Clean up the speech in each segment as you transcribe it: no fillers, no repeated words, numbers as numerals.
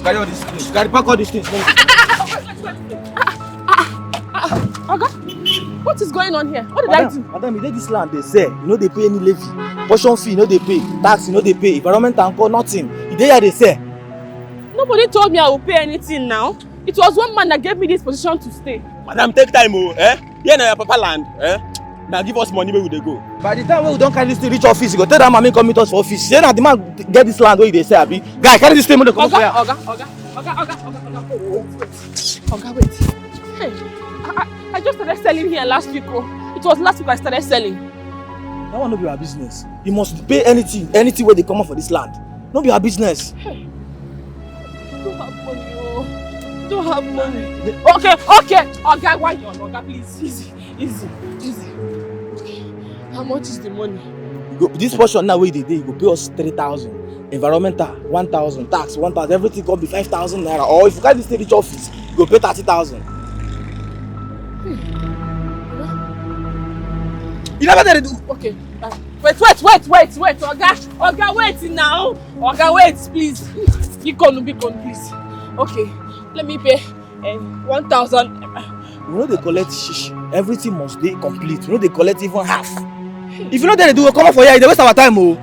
Carry all these things. Carry pack all these things. Oga, what is going on here? What did I do? Madam, you dey this land, they say, you know they pay any levy. Portion fee, you know they pay. Tax, you know they pay. Environment and call, nothing. You dey here, they say. Nobody told me I will pay anything now. It was one man that gave me this position to stay. Madam, take time, eh? Here na your papa land, eh? Now give us money where we dey go. By the time we don't carry this thing reach office, you go tell that man come meet us for office. Say na the man get this land where they say, abi. Guy, carry this thing when they come for here. Oga, wait. Hey, I just started selling here last week. Oh. It was last week I started selling. That one no be our business. You must pay anything where they come up for this land. No be our business. Hey. Don't have money, oh. Don't have money. Okay. Oga, why you on? Oga, please, easy. How much is the money? This portion now where they dey, you go pay us 3,000. Environmental 1,000, tax 1,000, everything go be 5,000 naira. Or if you carry this thing reach office, you go pay 30,000. You never did it. Okay. Wait, Oga, wait now. Oga, wait, please. Bikon, please. Okay, let me pay 1,000. You know they collect shish. Everything must be complete. You know they collect even half. If you know they do, come up for here. They waste our time, oh.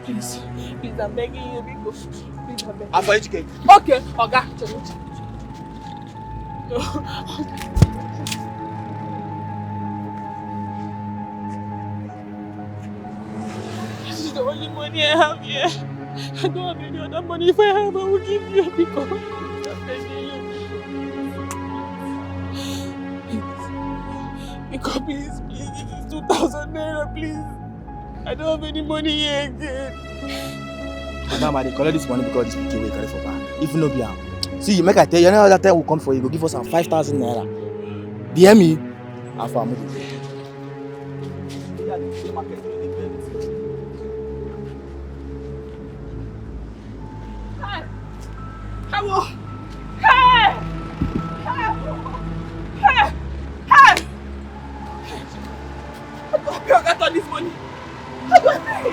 Please, I'm begging you, Biko. Please, I'm begging. I'm for educate. Okay, Oga. No. This is the only money I have here. I don't have any other money. If I have, I will give you, Biko. I'm begging you. Biko, please, this is 2,000 naira, please. I don't have any money here again. Madam, I collect this money because this PK will carry for back. If no be am. See, you make I tell you, another time will come for you, go give us some 5,000 naira. DM me. After I'm moving. Hey! How do I pay Oga all this money? How do I pay?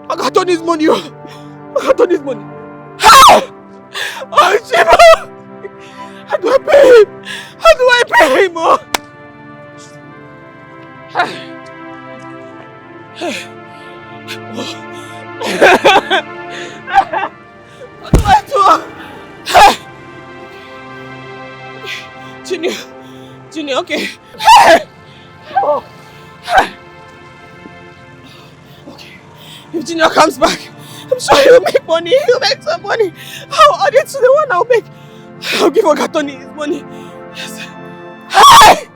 I got all this money. Oh, Shiva! How do I pay him? Oh? What do I do? Junior, okay. Okay. If Junior comes back, I'm sure he'll make money. He'll make some money. I'll add it to the one I'll make. I'll give Ogatoni his money. Yes. Hey!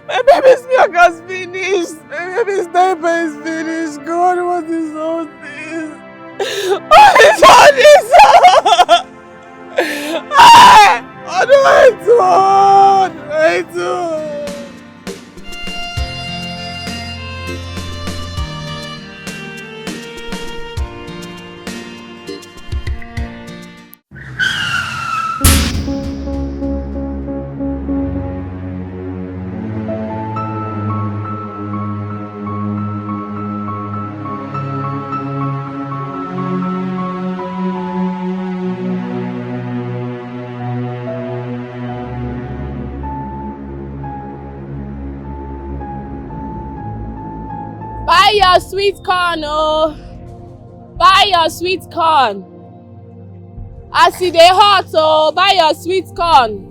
My baby's milk has finished. My baby's diaper is finished. God, what is all this? What is all this? Hey! What do I do? Buy your sweet corn, oh. Buy your sweet corn. I see they hot, oh. Buy your sweet corn.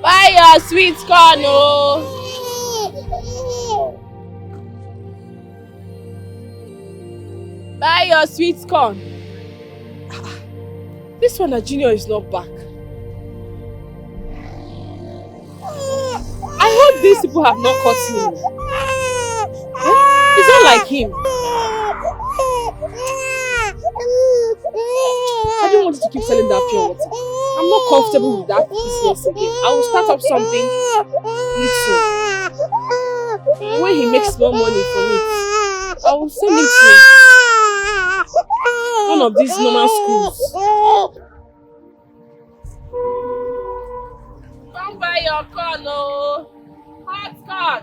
Buy your sweet corn, oh. Buy your sweet corn. This one, Junior, is not back. I hope these people have not caught him. It's not like him. I don't want you to keep selling that pure water. I'm not comfortable with that business again. I will start up something little. When he makes more money from it, I will send him to one of these normal schools. Come buy your corn, oh. Hot corn.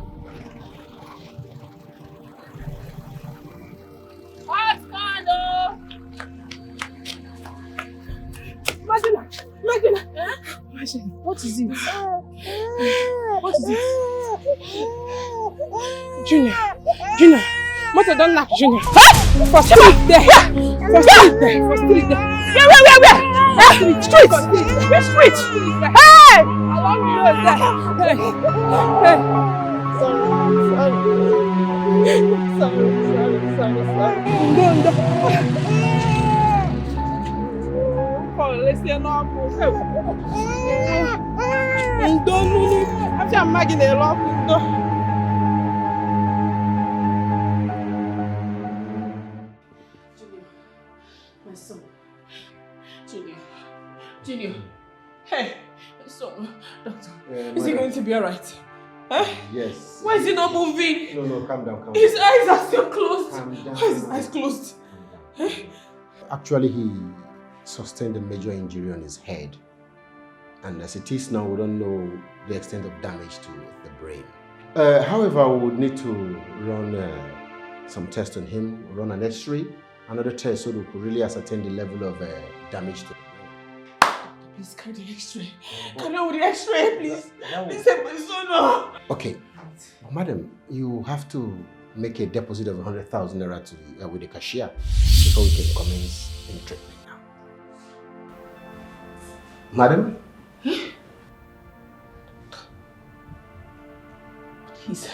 What is it? What is it? Junior. Mother, don't knock Junior. For still there. For still there. Where? Street. Which street? Hey! Along the road there. Hey. Sorry. Let's see no. I'm just making a lock. My son. Junior. Hey, my son. Doctor, is he going to be alright? Huh? Yes. Why is he not moving? No, calm down. His eyes are still closed. Calm down. Why is his eyes closed? Huh? Actually, he sustained a major injury on his head. And as it is now, we don't know the extent of damage to the brain. However, we would need to run some tests on him, run an X-ray, another test so we could really ascertain the level of damage to the brain. Please carry the X-ray. Carry on with the X-ray, please. Please help my son. Okay. Madam, you have to make a deposit of 100,000 naira with the cashier before we can commence any treatment now. Madam? Please.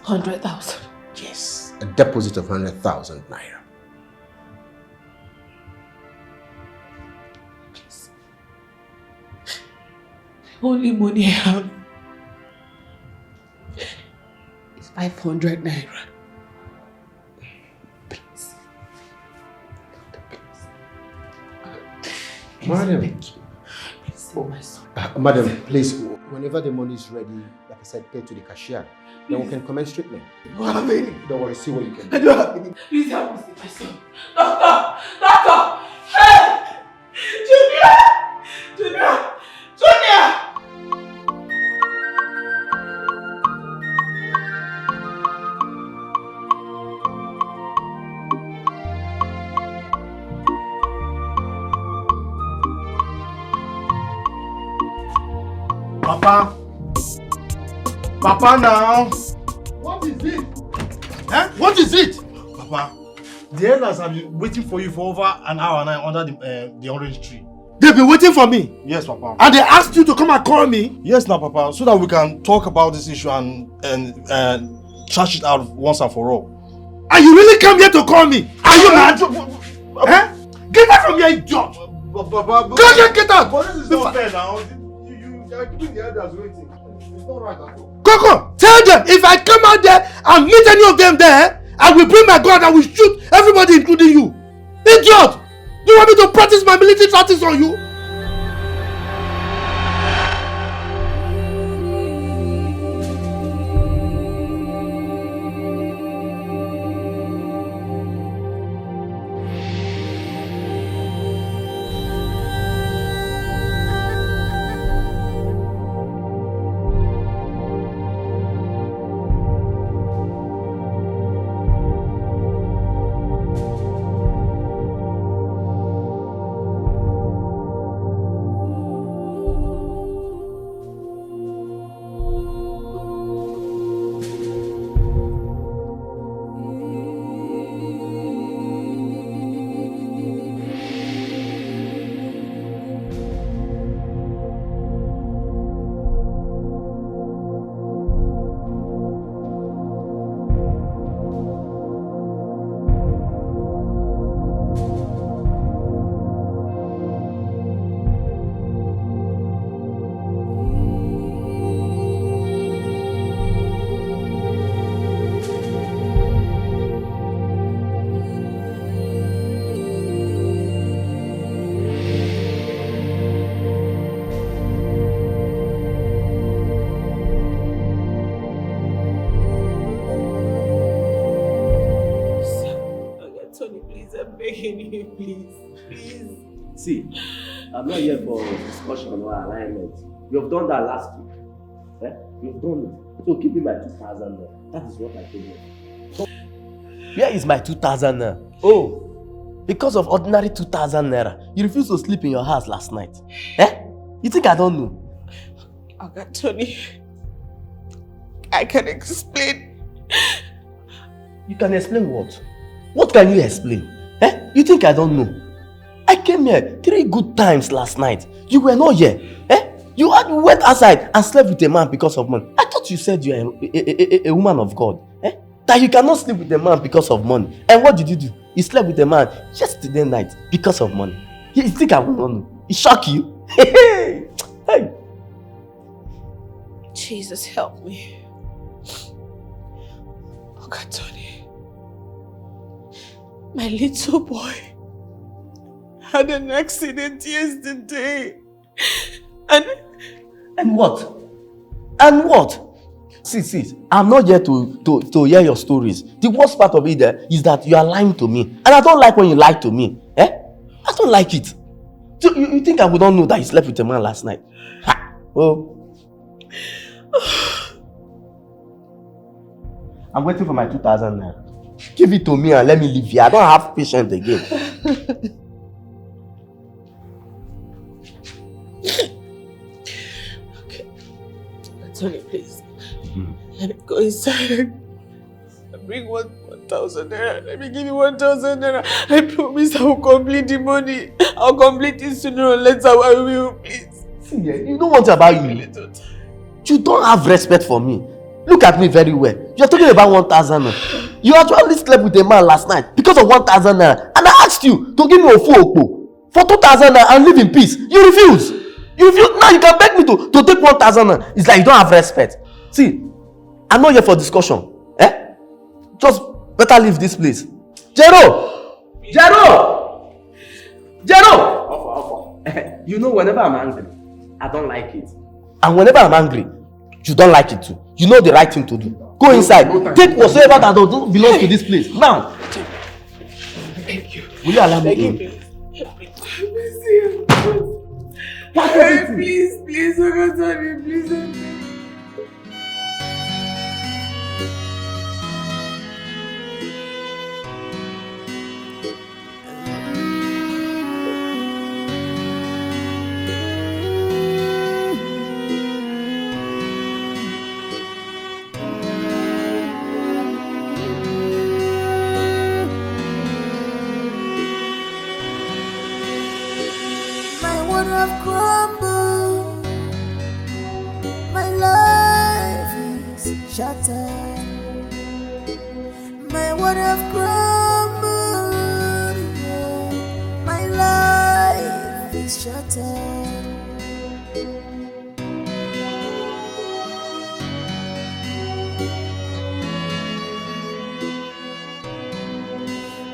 100,000. Yes, a deposit of 100,000 naira. Please. The only money I have is 500 naira. Please. Madam. Please save my son. Madam, please, whenever the money is ready, like I said, pay to the cashier. Then we can commence treatment. Don't worry, see what you can do. Please help me save my son. Doctor! Hey! Junior! Papa now! What is it? What is it? Papa, the elders have been waiting for you for over an hour now under the orange tree. They've been waiting for me? Yes, Papa. And they asked you to come and call me? Yes, now, Papa, so that we can talk about this issue and trash it out once and for all. And you really came here to call me? Are you mad? Get out from here, idiot! Papa, get out! But this is not fair now. You are keeping the elders waiting. It's not right at all. Coco, tell them if I come out there and meet any of them there, I will bring my gun and will shoot everybody, including you. Idiot! Do you want me to practice my military tactics on you? See, I'm not here for discussion or alignment. You have done that last week. You've done it. So keep me my 2,000 now. That is what I told you. Where is my 2,000 now? Oh, Because of ordinary 2,000 naira, you refused to sleep in your house last night. Eh? You think I don't know? Oga Tony, I can explain. You can explain what? What can you explain? Eh? You think I don't know? I came here 3 good times last night. You were not here. Eh? You went outside and slept with a man because of money. I thought you said you are a woman of God. Eh? That you cannot sleep with a man because of money. And what did you do? You slept with a man yesterday night because of money. You think I will not know? It shock you? Hey! Jesus, help me. Oga Tony, my little boy had an accident yesterday. And what? And what? See, I'm not here to hear your stories. The worst part of it is that you are lying to me. And I don't like when you lie to me. Eh? I don't like it. So you think I would not know that you slept with a man last night? Ha! Well, I'm waiting for my 2,000 naira. Give it to me and let me leave here. I don't have patience again. Okay. Tony, please. Let me go inside. Bring 1,000 naira. Let me give you 1,000 naira. I promise I will complete the money. I'll complete it sooner or later. I will, please. See, you don't want about you. You don't have respect for me. Look at me very well. You're talking about 1,000 naira. You actually slept with a man last night because of 1,000 naira. And I asked you to give me a full for 2,000 naira and live in peace. You refuse. You refuse. Now you can beg me to take 1,000 naira. It's like you don't have respect. See, I'm not here for discussion. Eh? Just better leave this place. Jero! You know, whenever I'm angry, I don't like it. And whenever I'm angry, you don't like it too. You know the right thing to do. Go inside. Take whatsoever that doesn't belong to this place. Now. Thank you. Will you allow me in? Please, Oga Tony, please. My world have crumbled. My life is shattered.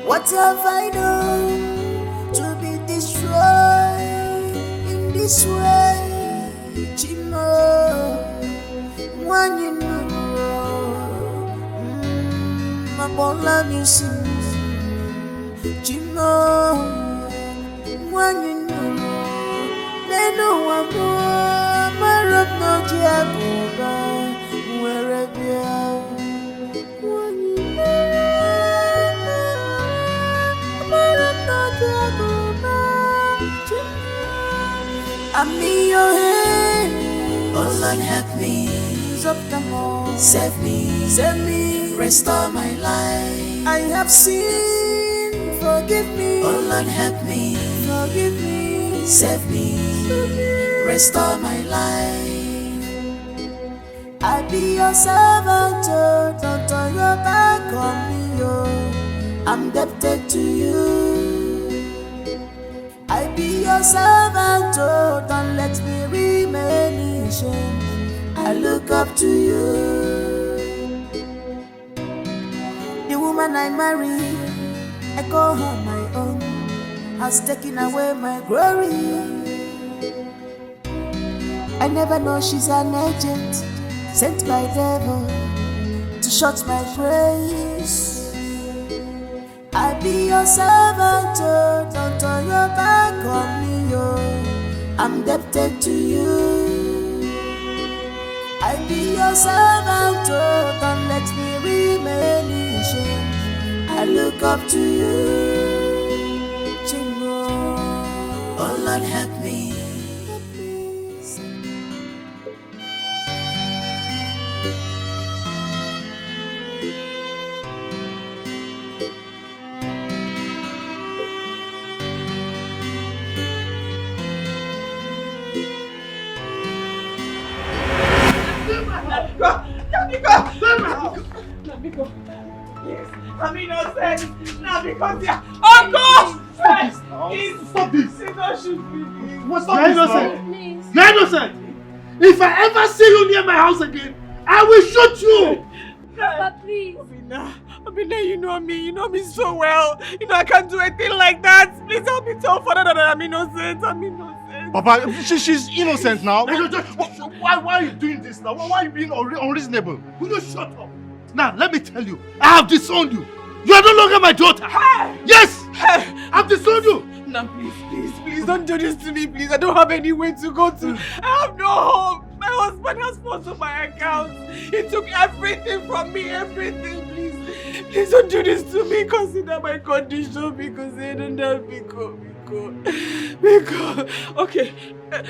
What have I done to be destroyed in this way? Chimo, one you know. My born love you sing, Chimo, one you know. They know I'm more, my rock no Giacoba, wherever you are. One you know, my rock no Giacoba, I'm in your hand. Oh Lord, help me. Save me, restore my life. I have sinned, forgive me. Oh Lord, help me, forgive me. Save me, restore my life. I be your servant, oh, don't turn your back on me, oh. I'm indebted to you. I be your servant, oh, don't let me remain in shame. I look up to you. The woman I marry, I call her my own, has taken away my glory. I never know she's an agent sent by devil to shut my praise. I be your servant, oh, don't turn your back on me, oh. I'm indebted to you. I be your servant, oh, don't let me remain in shame. I look up to you. Lord help me. Nabiko, yes, I'm innocent. Nabiko, yeah. Oh God! Stop this! Don't shoot me. What's You're innocent! You're innocent! If I ever see you near my house again, I will shoot you! Papa, please. Obina, you know me so well. You know I can't do anything like that. Please help me tell Father that I'm innocent. Papa, she's innocent now. Why are you doing this now? Why are you being unreasonable? Will you shut up? Now, let me tell you, I have disowned you. You are no longer my daughter. Hey! Yes! Hey! I've disowned you. Now, please, don't do this to me, please. I don't have anywhere to go to. I have no home. My husband has sponsored my account. He took everything from me, everything, please. Please don't do this to me. Consider my condition because I don't have Biko. Okay,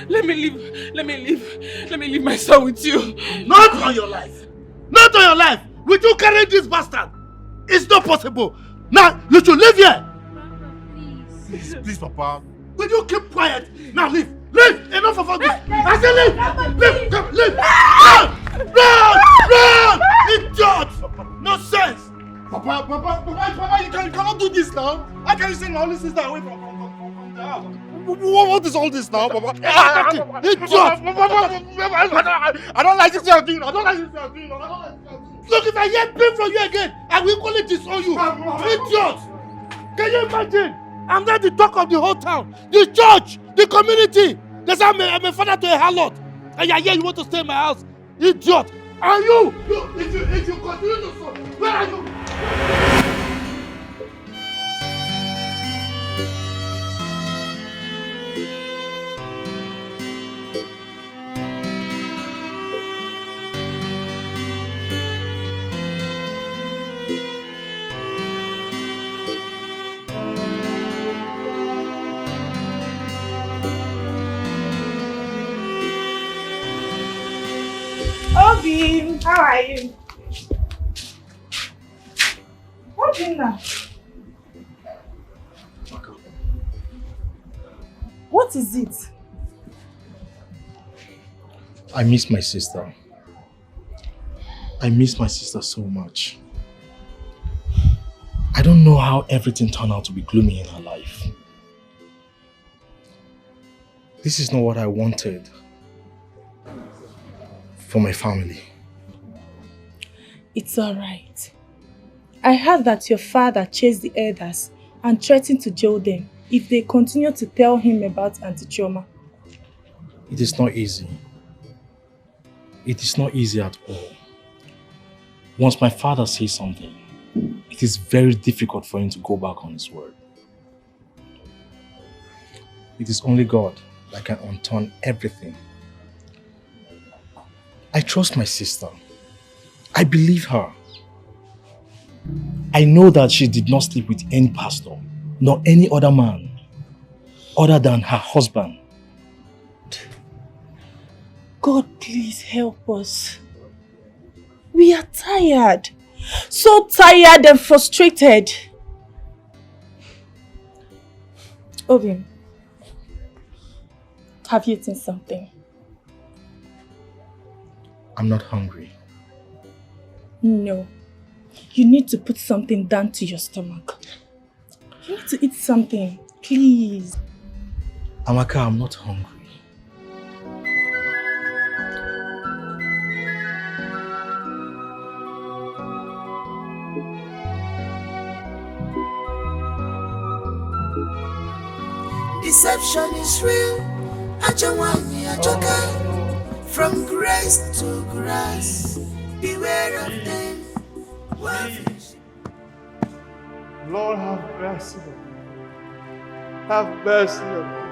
let me leave my son with you. Not on your life. Not on your life. Will you carry this bastard? It's not possible. Now, you should leave here. Papa, please. Please, Papa. Will you keep quiet? Now, leave. Leave. Enough of all this. I said leave. Leave. Come, leave. Run. Idiot. No sense. Papa, you cannot do this now. How can you send my only sister away from the house? What is all this now, Papa? Idiot. I don't like this you're doing. Look, if I hear pain from you again, I will equally disown you. Idiot! Can you imagine? I'm not the talk of the whole town, the church, the community. They say I'm a father to a harlot. And you're here, you want to stay in my house. Idiot! And you, if you continue to so, where are you? Obi, how are you? What's in now? What is it? I miss my sister. I miss my sister so much. I don't know how everything turned out to be gloomy in her life. This is not what I wanted for my family. It's alright. I heard that your father chased the elders and threatened to jail them if they continue to tell him about Auntie Chioma. It is not easy. It is not easy at all. Once my father says something, it is very difficult for him to go back on his word. It is only God that can unturn everything. I trust my sister. I believe her. I know that she did not sleep with any pastor, nor any other man, other than her husband. God, please help us. We are tired. So tired and frustrated. Obim, have you eaten something? I'm not hungry. No. You need to put something down to your stomach. You need to eat something, please. Amaka, I'm not hungry. Deception is real. Ajawani, Ajoka. From grace to grace, beware of them. Lord, have mercy on me. Have mercy on me.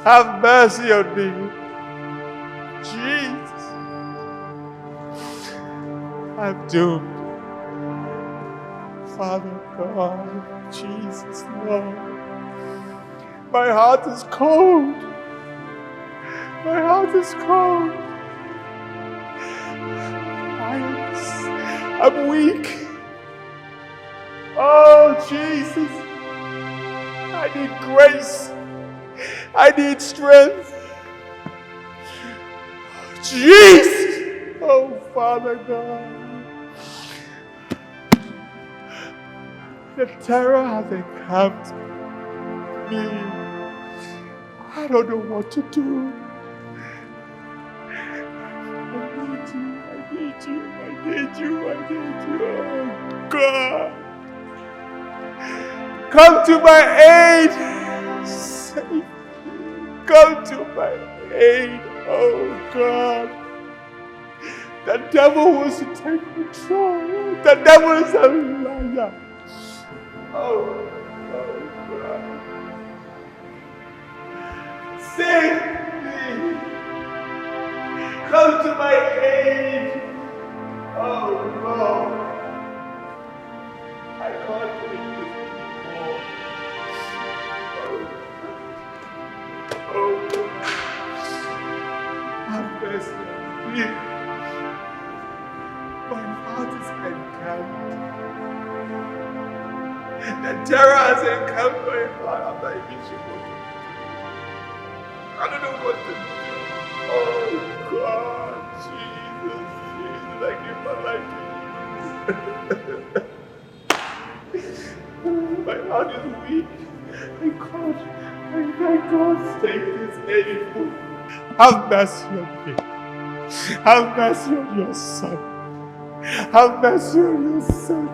Have mercy on me. Jesus. I'm doomed. Father God, Jesus, Lord. My heart is cold. My heart is cold. I'm weak. Oh, Jesus. I need grace. I need strength. Jesus. Oh, Father God. The terror has encamped me. I don't know what to do. I need you. Oh, God. Come to my aid. Save me. Come to my aid. Oh, God. The devil wants to take control. The devil is a liar. Oh, God. Save me. Come to my aid. Oh, Lord. I can't take this anymore. Oh, God. Have mercy on me. My heart is encamped. The terror has encamped my heart. I'm not even sure what to do. I don't know what to do. Oh, God. Jesus, I give my life to you. My heart is weak. I can't take this anymore. Have mercy on me. Have mercy on your son. Have mercy on your son.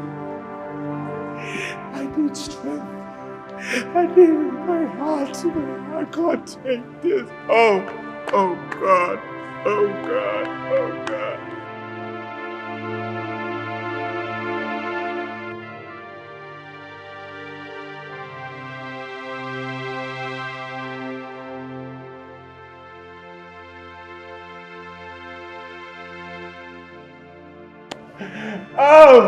I need strength. I need my heart. I can't take this. Oh God. Oh God. Oh God. Oh!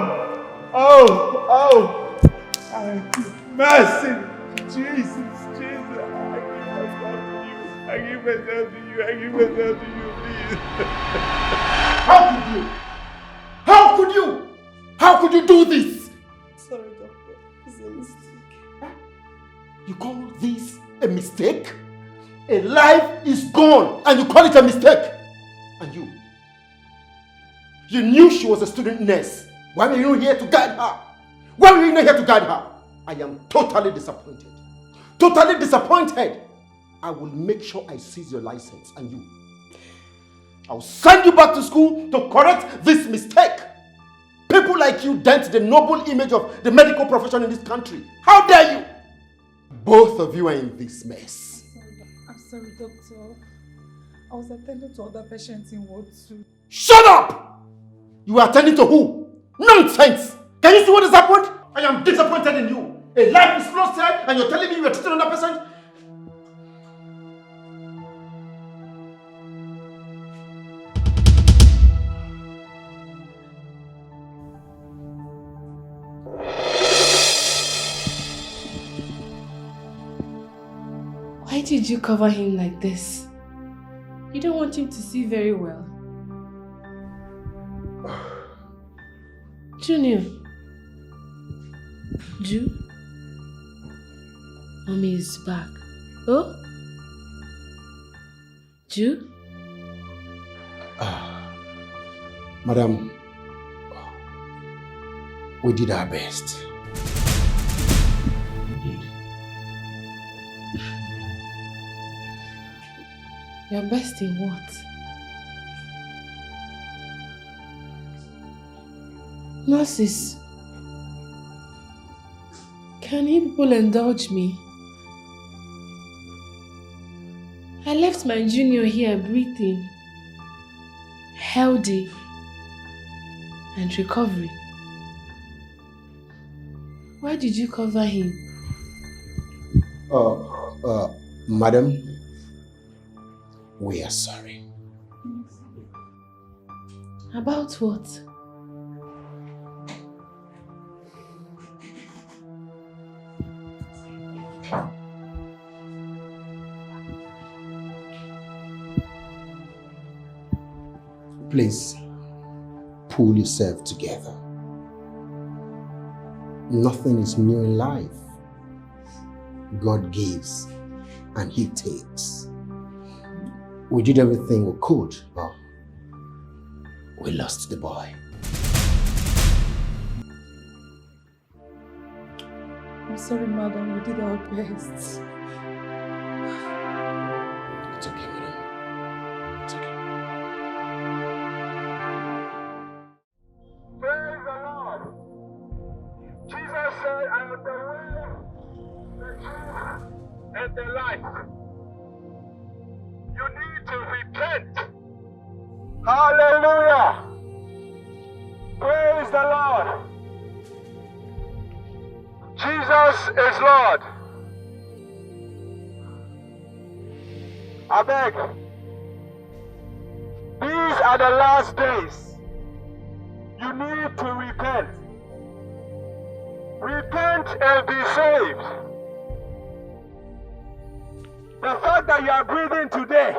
Mercy! Jesus! I give myself to you, please. How could you? How could you do this? Sorry, doctor. It's a mistake. You call this a mistake? A life is gone and you call it a mistake? And you knew she was a student nurse. Why were you not here to guide her? Why were you not here to guide her? I am totally disappointed. Totally disappointed. I will make sure I seize your license and you. I'll send you back to school to correct this mistake. People like you dent the noble image of the medical profession in this country. How dare you? Both of you are in this mess. I'm sorry, doctor. I was attending to other patients in Ward 2. Shut up! You are attending to who? Nonsense! Can you see what has happened? I am disappointed in you. A life is lost here and you're telling me you are treating another person? Why did you cover him like this? You don't want him to see very well. Junior. Ju? Mommy is back. Oh? Ju? Madam, we did our best. Your best in what? Nurses, can you people indulge me? I left my junior here breathing, healthy, and recovering. Why did you cover him? Madam, we are sorry. About what? Please, pull yourself together. Nothing is new in life. God gives and He takes. We did everything we could, but we lost the boy. I'm sorry, madam. We did our best. It's okay, madam. It's okay. Praise the Lord. Jesus said, I am the way, the truth, and the life. You need to repent. Hallelujah. Praise the Lord. Jesus is Lord. I beg. These are the last days. You need to repent. Repent and be saved. The fact that you are breathing today,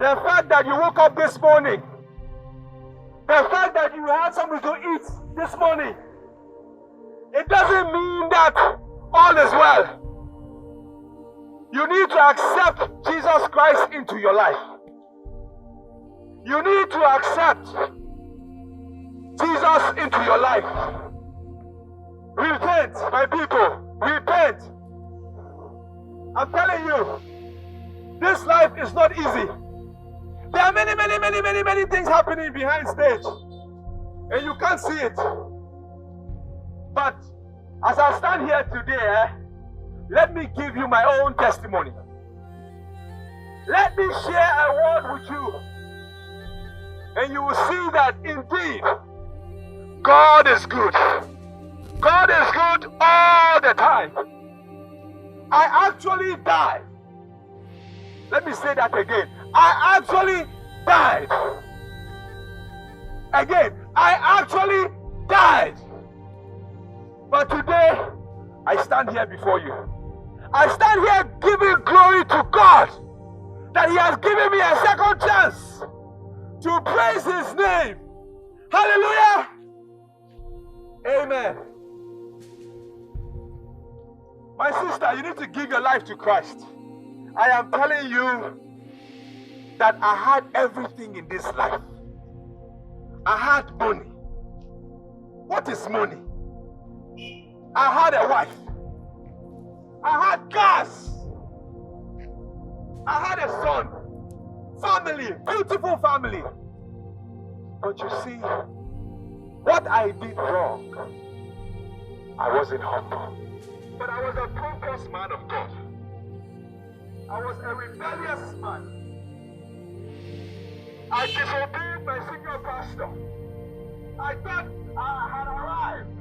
the fact that you woke up this morning, the fact that you had something to eat this morning, it doesn't mean that all is well. You need to accept Jesus Christ into your life. You need to accept Jesus into your life. Repent, my people. Repent. I'm telling you, this life is not easy. There are many things happening behind stage, and you can't see it. But as I stand here today, let me give you my own testimony. Let me share a word with you, and you will see that indeed God is good. God is good all the time. I actually died. Let me say that again. I actually died. Again, I actually died. But today, I stand here before you. I stand here giving glory to God that He has given me a second chance to praise His name. Hallelujah. Amen. My sister, you need to give your life to Christ. I am telling you that I had everything in this life. I had money. What is money? I had a wife. I had cars. I had a son. Family, beautiful family. But you see, what I did wrong, I wasn't humble. But I was a pompous man of God. I was a rebellious man. I disobeyed my senior pastor. I thought I had arrived.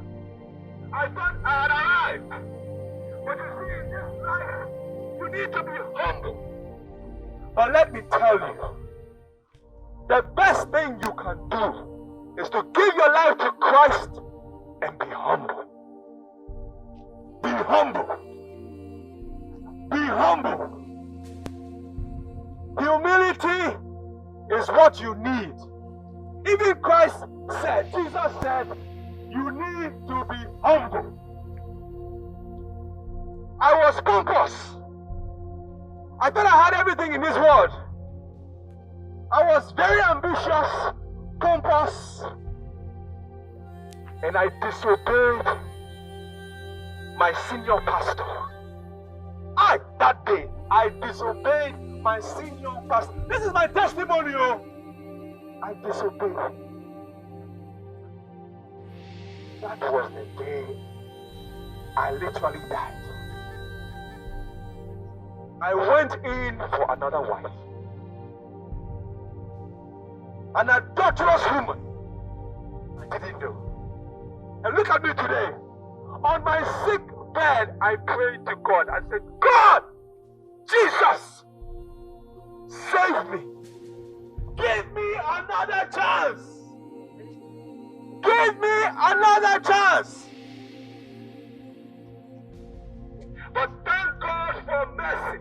But you see, in this life, you need to be humble. But let me tell you, the best thing you can do is to give your life to Christ and be humble. Be humble. Be humble. Humility is what you need. Even Christ said, Jesus said, you need to be humble. I was pompous. I thought I had everything in this world. I was very ambitious, pompous, and I disobeyed my senior pastor. That day, I disobeyed my senior pastor. This is my testimony, oh. I disobeyed. That was the day I literally died. I went in for another wife. An adulterous woman. I didn't know. And look at me today. On my sick bed, I prayed to God. I said, God, Jesus, save me. Give me another chance. Give me another chance. But thank God for mercy.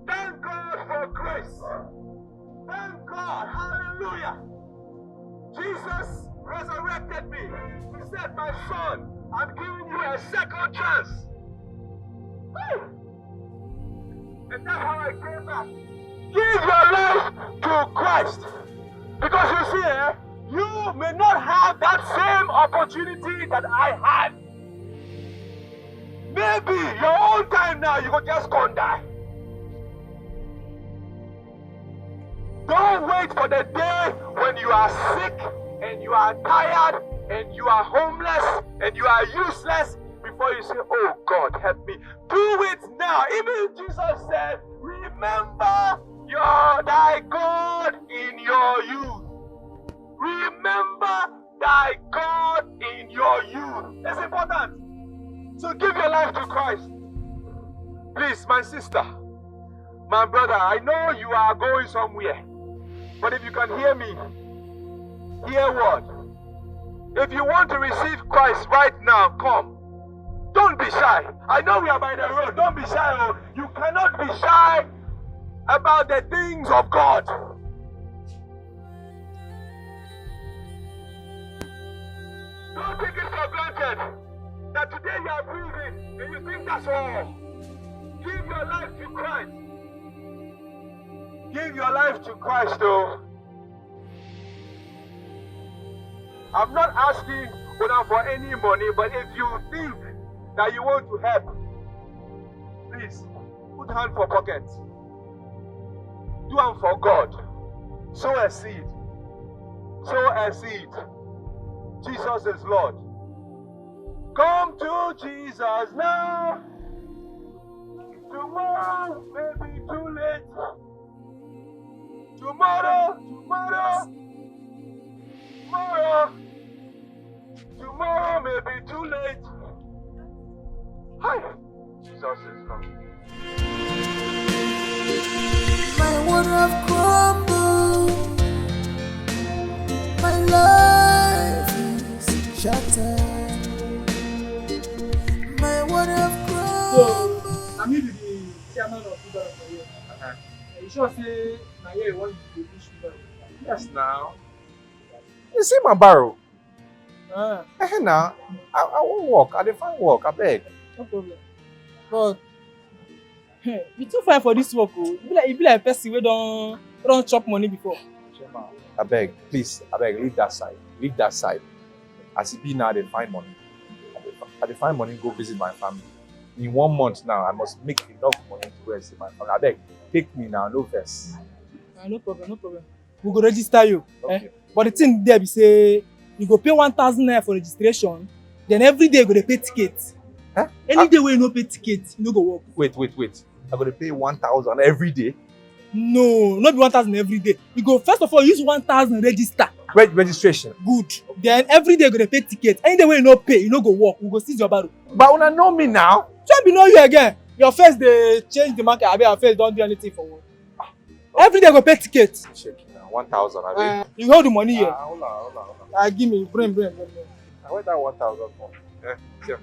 Thank God for grace. Thank God. Hallelujah. Hallelujah. Jesus resurrected me. He said, my son, I'm giving you a second chance. Woo! And that's how I came back. Give your life to Christ. Because you see, you may not have that same opportunity that I had. Maybe your own time now, you will just go and die. Don't wait for the day when you are sick and you are tired and you are homeless and you are useless before you say, oh God, help me. Do it now. Even Jesus said, remember thy God in your youth. Remember thy God in your youth. It's important. So give your life to Christ. Please, my sister, my brother, I know you are going somewhere. But if you can hear me, hear what? If you want to receive Christ right now, come. Don't be shy. I know we are by the road. Don't be shy. You cannot be shy about the things of God. Don't take it for granted that today you are breathing and you think that's all. Give your life to Christ. Give your life to Christ, though. I'm not asking for any money, but if you think that you want to help, please put hand for pocket. Do one for God. Sow a seed. Sow a seed. Jesus is Lord. Come to Jesus now. Tomorrow may be too late. Tomorrow may be too late. Hi, Jesus is Lord. My world have crumbled. My life is shattered. My world have crumbled. So, I'm here to be chairman of Uber for you. You sure say na here you want to be Uber? Yes, now. You see my barrow? Now, I won't walk. I don't find work. I beg. No problem. But you too fine for this work. You be like a person who don't chop money before. I beg, please. I beg, leave that side. Leave that side. As it be now, they find money. I find money, go visit my family. In 1 month now, I must make enough money to go and see my family. I beg, take me now, no first. No problem. We go register you. Okay. But the thing there be say, you go pay 1,000 naira for registration, then every day you go to pay ticket. Huh? Any day when you no pay ticket, you no go work. Wait. I'm going to pay 1,000 every day? No, not be 1,000 every day. You go, first of all, use 1,000 register. Registration. Good. Then every day you go to pay ticket. Any day when you no pay, you no go work. We go seize your barrow. But when I know me now. Don't be know you again. Your face they change the market. I mean, your face don't do anything for work. Every day you go pay ticket. Check now. 1,000. I mean. You hold the money here. Hold on. Give me. Bring. I want that 1,000 for. Here.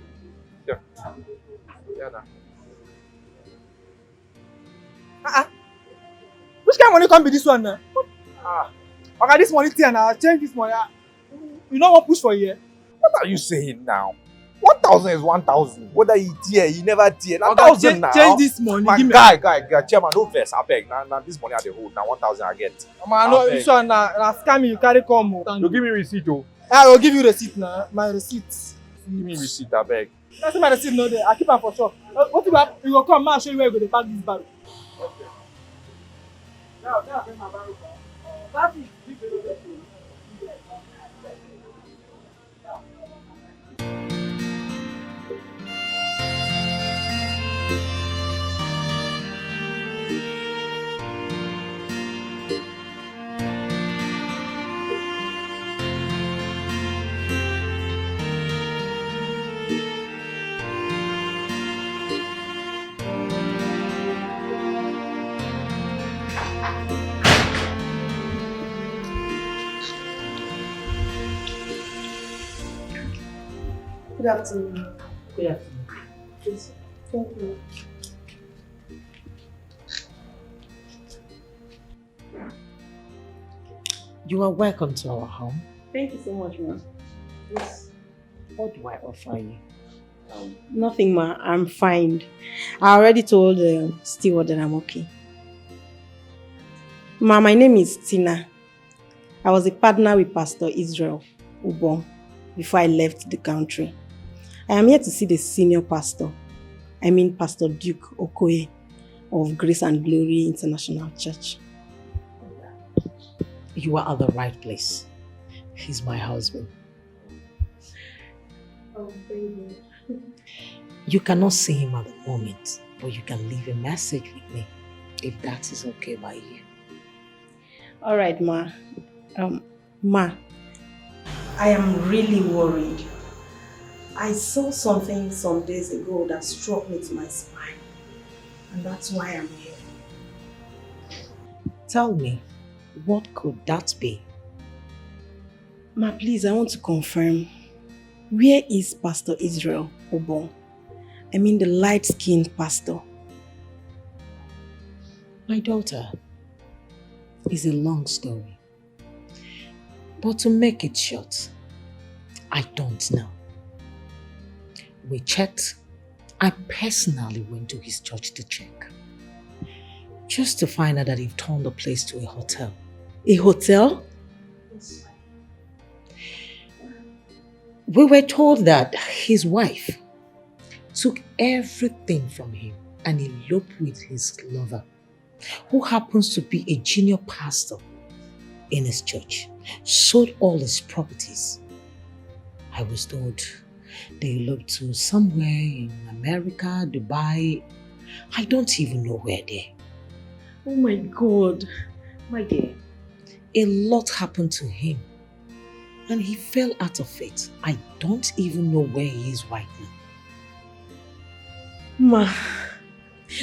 Yeah, now. Which kind of money can be this one now? Okay, this money thing now. Change this money. You know what push for here? What are you saying now? 1,000 is 1,000. Whether he tear, he never tear. Now 1,000 now. Change this money. Man, give me. Guy, chairman, no first. I beg. Now this money at the hold. Now 1,000 I get. Man, no, this one na scam you carry come. You give me receipt, oh. I will give you receipt now. My receipt. Give me receipt, I beg. That's my receipt no there. I keep am for sure. What you have? You go come, man. Show you where you go to park this barrel. Okay. Now bring my barrel. That is big. Good afternoon. Good afternoon. Please. Thank you. You are welcome to our home. Thank you so much, ma. Yes. What do I offer you? Nothing, ma. I'm fine. I already told the steward that I'm okay. Ma, my name is Tina. I was a partner with Pastor Israel Ubon before I left the country. I am here to see the senior pastor. I mean Pastor Duke Okoye of Grace and Glory International Church. You are at the right place. He's my husband. Oh, thank you. You cannot see him at the moment, but you can leave a message with me, if that is okay by you. All right, ma. Ma, I am really worried. I saw something some days ago that struck me to my spine, and that's why I'm here. Tell me, what could that be? Ma, please, I want to confirm. Where is Pastor Israel Obon? I mean the light-skinned pastor. My daughter, it's a long story. But to make it short, I don't know. We checked. I personally went to his church to check. Just to find out that he'd turned the place to a hotel. A hotel? Yes. We were told that his wife took everything from him and eloped with his lover, who happens to be a junior pastor in his church, sold all his properties. I was told they eloped to somewhere in America, Dubai. I don't even know where they're. Oh my God, my dear. A lot happened to him and he fell out of it. I don't even know where he is right now. Ma,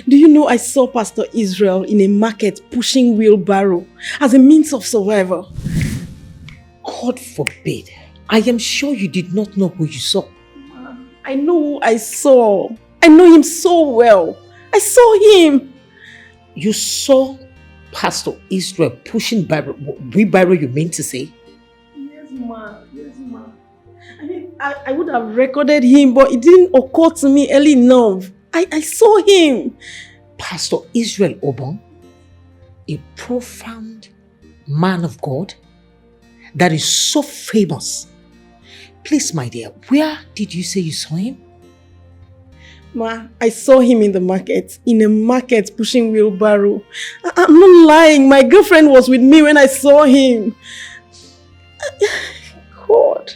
do you know I saw Pastor Israel in a market pushing wheelbarrow as a means of survival? God forbid. I am sure you did not know who you saw. Ma, I know who I saw. I know him so well. I saw him. You saw Pastor Israel pushing wheelbarrow, you mean to say? Yes, ma. Yes, ma. I mean, I would have recorded him, but it didn't occur to me early enough. I saw him. Pastor Israel Obon, a profound man of God that is so famous. Please, my dear, where did you say you saw him? Ma, I saw him in the market, in a market pushing wheelbarrow. I'm not lying. My girlfriend was with me when I saw him. God.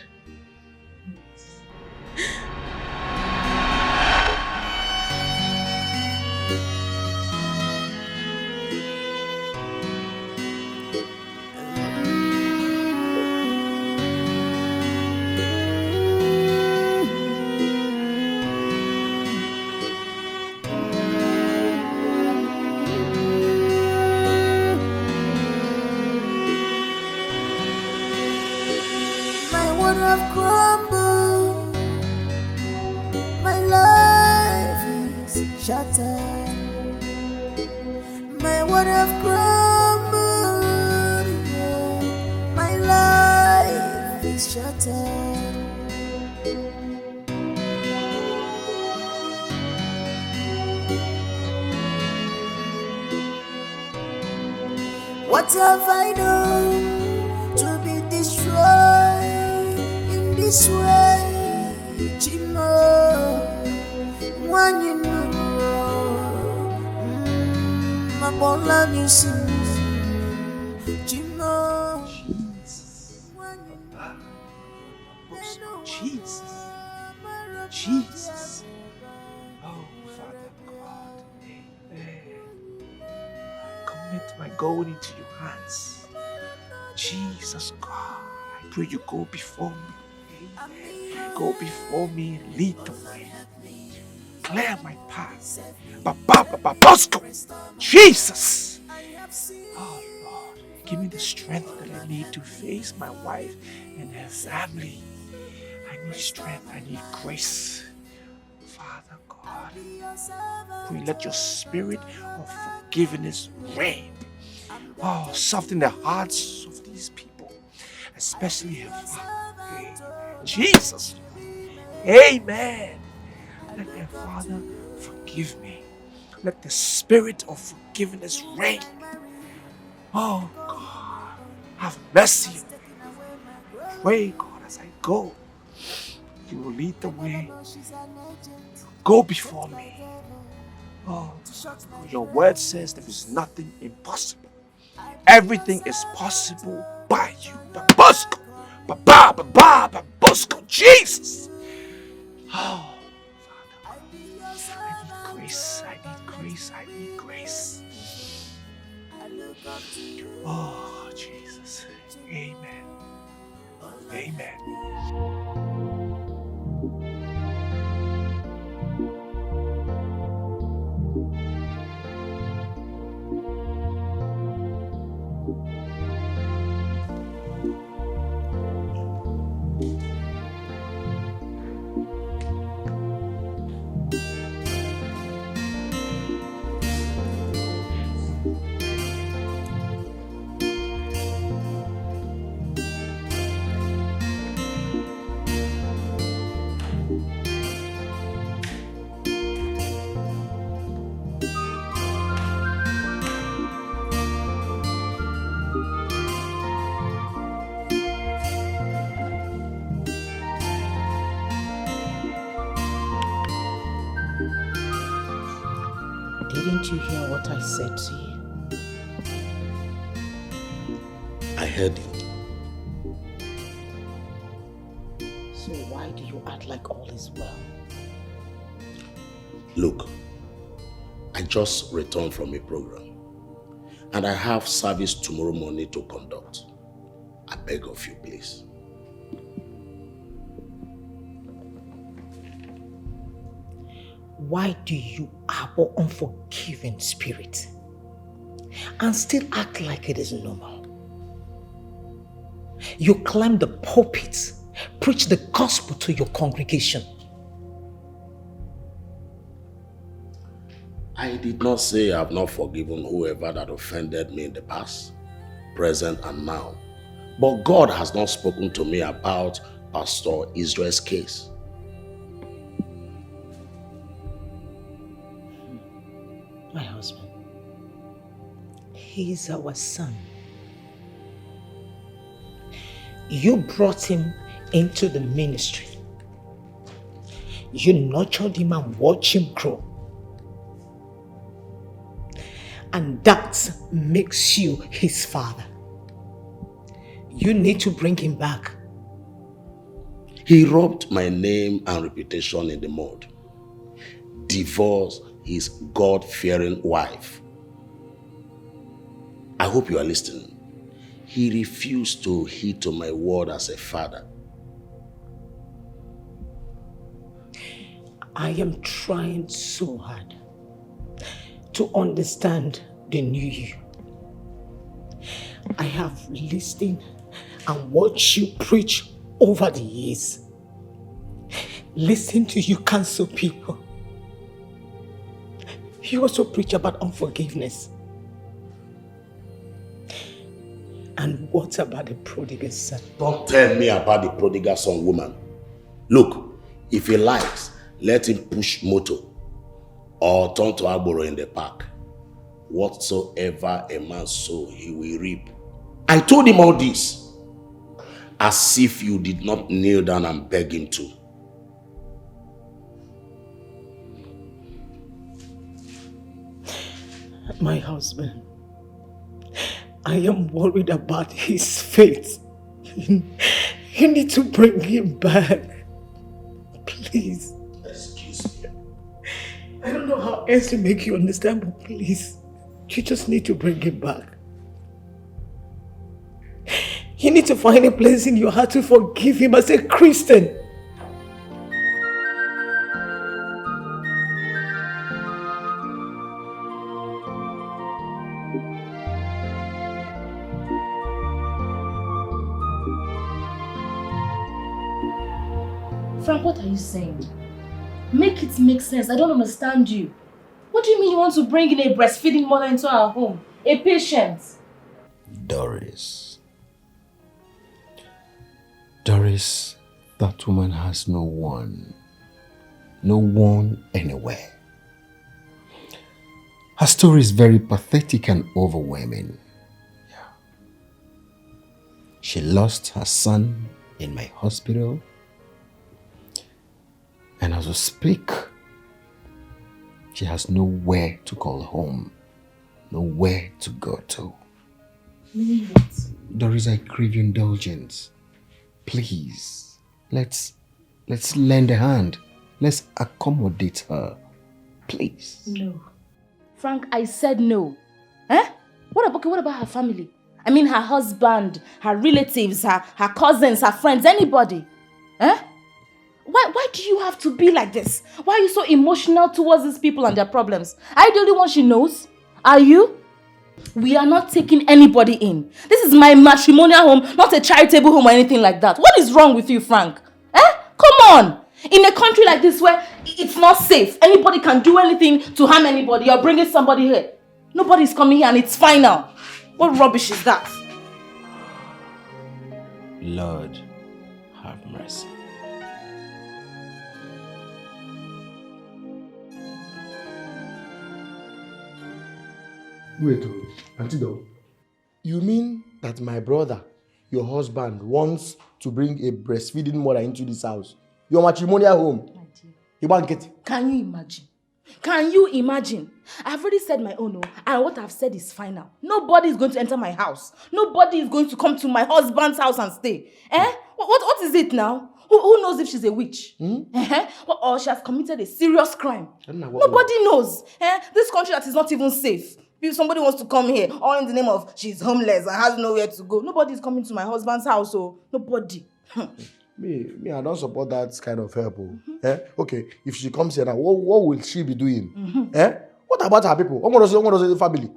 Have crumbled. My life is shattered. My world have crumbled. My life is shattered. What have I done to be destroyed this way, Chimo? When you know, my bola music, Chimo. Jesus, Jesus. Oh, Father God, commit my going into your hands. Jesus God, I pray you go before me. Go before me and lead the way. Clear my path. Bosco. Jesus. Oh Lord, give me the strength that I need to face my wife and her family. I need strength. I need grace. Father God, pray let your spirit of forgiveness reign. Oh, soften the hearts of these people. especially her father. Amen. Jesus. Amen. Let her father forgive me. Let the spirit of forgiveness reign. Oh God, have mercy on me. Pray, God, as I go, you will lead the way. Go before me. Oh, your word says there is nothing impossible. Everything is possible by you. Babusco. Baba, Baba, Babusco. Jesus. Oh, Father. I need grace. I need grace. I need grace. Oh, Jesus. Amen. Amen. Didn't you hear what I said to you? I heard you. So why do you act like all is well? Look, I just returned from a program and I have service tomorrow morning to conduct. I beg of you, please. Why do you harbor unforgiving spirit and still act like it is normal? You climb the pulpit, preach the gospel to your congregation. I did not say I have not forgiven whoever that offended me in the past, present and now. But God has not spoken to me about Pastor Israel's case. My husband, he is our son. You brought him into the ministry. You nurtured him and watched him grow. And that makes you his father. You need to bring him back. He rubbed my name and reputation in the mud. Divorced his God-fearing wife. I hope you are listening. He refused to heed to my word as a father. I am trying so hard to understand the new you. I have listened and watched you preach over the years. Listen to you counsel people. You also preach about unforgiveness. And what about the prodigal son? Don't tell me about the prodigal son, woman. Look, if he likes, let him push motor or turn to Agboro in the park. Whatsoever a man sow, he will reap. I told him all this as if you did not kneel down and beg him to. My husband, I am worried about his faith. You need to bring him back. Please. Excuse me. I don't know how else to make you understand, but please, you just need to bring him back. You need to find a place in your heart to forgive him as a Christian. Frank, what are you saying? Make it make sense. I don't understand you. What do you mean you want to bring in a breastfeeding mother into our home? A patient? Doris, Chris, that woman has no one anywhere. Her story is very pathetic and overwhelming. Yeah. She lost her son in my hospital, and as we speak, she has nowhere to call home, nowhere to go to. Meaning what? Doris, I crave your indulgence. Please, let's lend a hand. Let's accommodate her. Please. No. Frank, I said no. Eh? What about her family? I mean her husband, her relatives, her cousins, her friends, anybody. Eh? Why do you have to be like this? Why are you so emotional towards these people and their problems? Are you the only one she knows? Are you? We are not taking anybody in. This is my matrimonial home, not a charitable home or anything like that. What is wrong with you, Frank? Eh? Come on! In a country like this where it's not safe, anybody can do anything to harm anybody. You're bringing somebody here. Nobody's coming here and it's final. What rubbish is that? Lord, have mercy. Wait, Auntie Dog. You mean that my brother, your husband, wants to bring a breastfeeding mother into this house? Your matrimonial home? You won't get it. Can you imagine? Can you imagine? I've already said my own, and what I've said is final. Nobody is going to enter my house. Nobody is going to come to my husband's house and stay. Eh? What is it now? Who knows if she's a witch? Or she has committed a serious crime? Nobody knows. This country that is not even safe. If somebody wants to come here, all in the name of she's homeless and has nowhere to go, nobody is coming to my husband's house, so nobody. Me, I don't support that kind of help. Okay, if she comes here now, what will she be doing? What about her people? What does the family?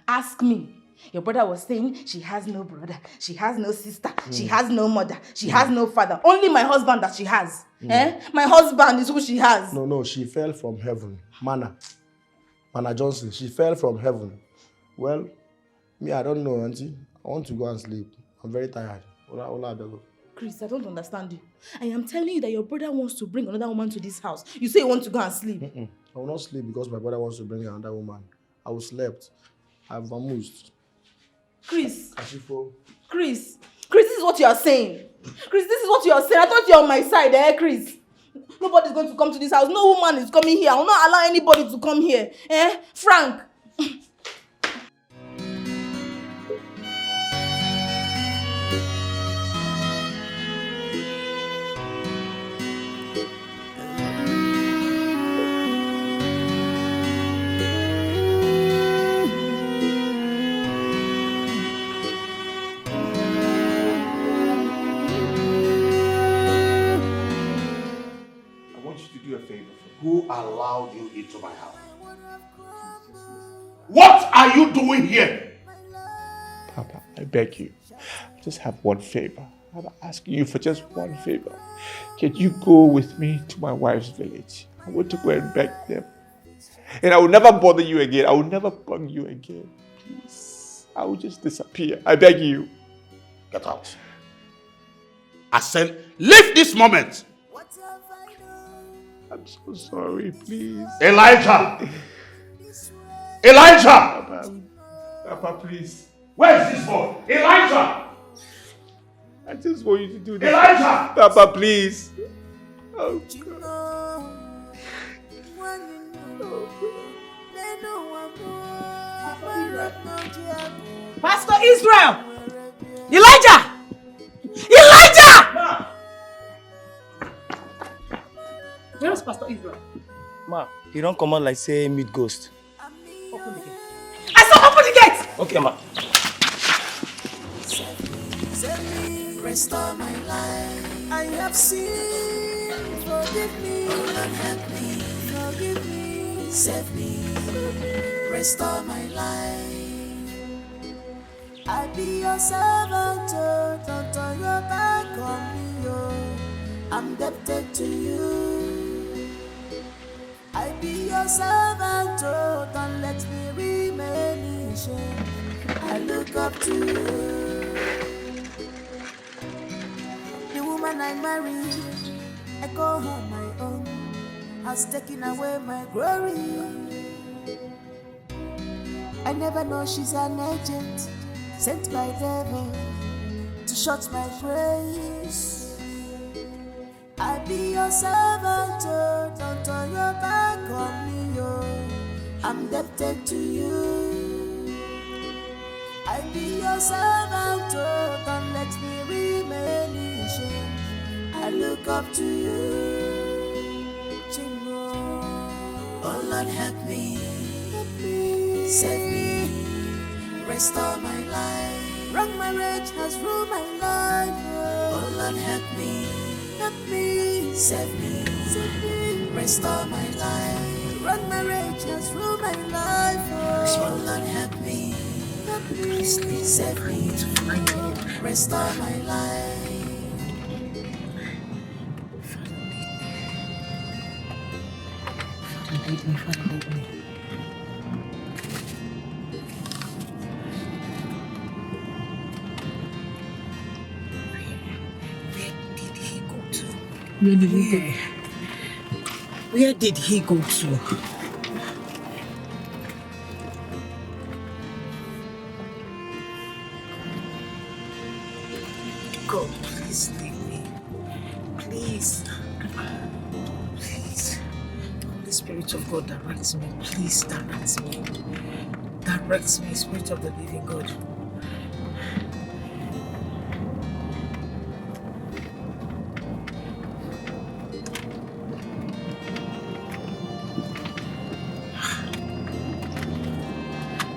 Ask me. Your brother was saying she has no brother, she has no sister, she has no mother, she has no father. Only my husband that she has. My husband is who she has. No, she fell from heaven. Mana Johnson, she fell from heaven. Well, me, I don't know, Auntie. I want to go and sleep. I'm very tired. Chris, I don't understand you. I am telling you that your brother wants to bring another woman to this house. You say you want to go and sleep. I will not sleep because my brother wants to bring another woman. I will slept. I've amused. Chris, this is what you are saying. Chris, this is what you are saying. I thought you were on my side, Chris? Nobody's going to come to this house. No woman is coming here. I will not allow anybody to come here. Frank. Who allowed you into my house? What are you doing here? Papa, I beg you, just have one favor. I'm asking you for just one favor. Can you go with me to my wife's village? I want to go and beg them. And I will never bother you again. I will never bug you again. Please. I will just disappear. I beg you. Get out. I said, leave this moment. I'm so sorry, please. Elijah! Papa, please. Where is this boy? Elijah! I just want you to do this. Elijah! Papa, please. Oh, Pastor Israel! Elijah! Elijah! Where is Pastor Israel? Ma, he don't come out like say meet ghost. Open the gate. I said open the gate! Okay, ma. Restore my life. I have sinned. Forgive me. Help me. Forgive me. Save me. Restore my life. I be your servant. Don't turn your back on me. I'm indebted to you. I be your servant, don't let me remain in shame. I look up to you. man I marry, I call her my own, has taken away my glory. I never know she's an agent sent by devil to shut my praise. I be your servant, oh, don't turn your back on me, oh. I'm indebted to you. I be your servant, oh, don't let me remain in shame. I look up to you, Chingo. Oh Lord, help me, save me, restore my life. Wrong marriage has ruined my life. Oh Lord, help me, save me, restore my life. Wrong marriage has ruined my life. Oh Lord, help me, save me, restore my life. Lead me, Father, lead me. Where did he go to? Where did he go to? God, please leave me. Please. Please. Holy Spirit of God, direct me. Please direct me. Direct me, Spirit of the living God.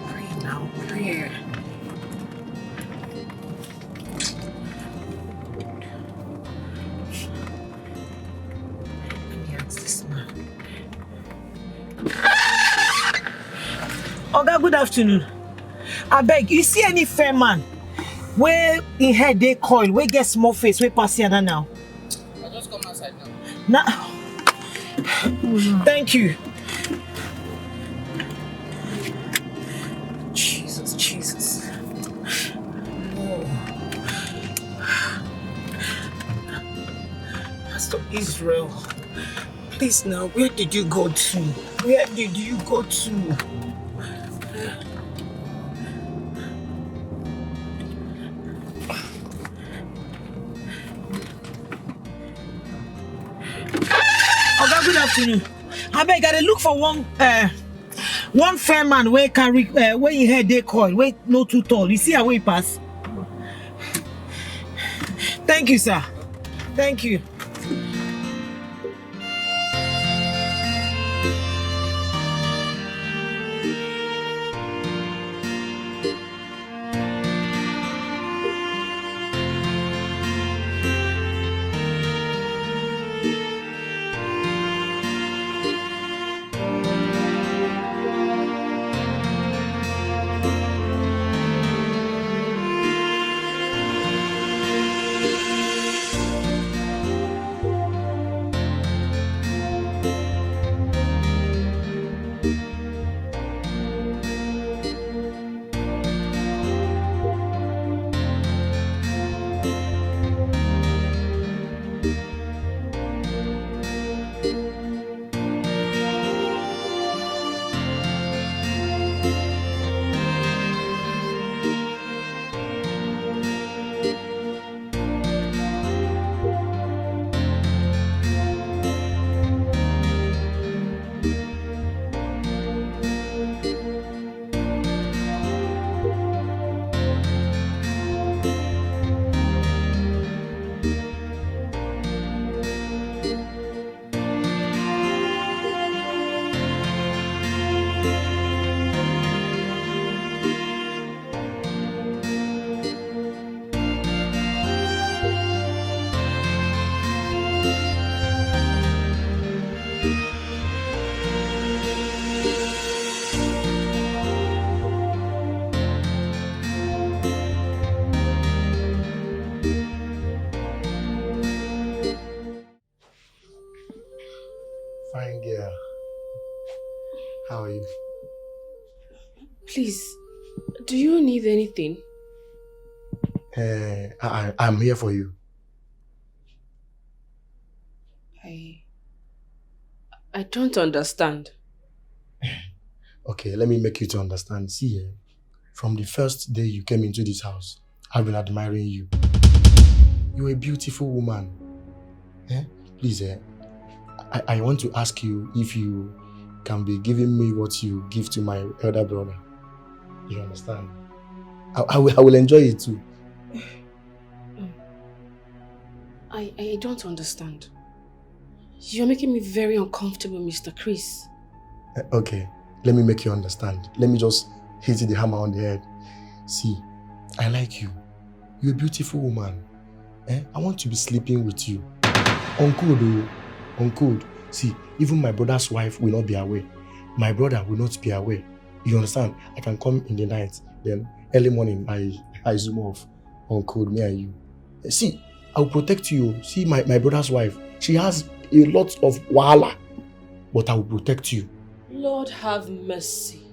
Pray now, pray. Let me ask this man. Oga, good afternoon. I beg, you see any fair man where in head they coil, where get small face, where pass here now? I just come outside now. Thank you. Jesus. Oh. Pastor Israel, please now, where did you go to? Where did you go to? Oga, good afternoon. I beg, I gotta look for one fair man where carry where he head they call, where no too tall. You see how he pass? Thank you, sir. Thank you. Fine girl. How are you? Please, do you need anything? I'm here for you. I don't understand. Okay, let me make you to understand. See, from the first day you came into this house, I've been admiring you. You're a beautiful woman. Please, I want to ask you if you can be giving me what you give to my elder brother. You understand? I will enjoy it too. I don't understand. You're making me very uncomfortable, Mr. Chris. Okay, let me make you understand. Let me just hit the hammer on the head. See, I like you. You're a beautiful woman. I want to be sleeping with you. On code. See, even my brother's wife will not be aware. My brother will not be aware. You understand? I can come in the night, then early morning I zoom off. On code, me and you. See, I will protect you. See, my brother's wife, she has a lot of wahala, but I will protect you. Lord have mercy.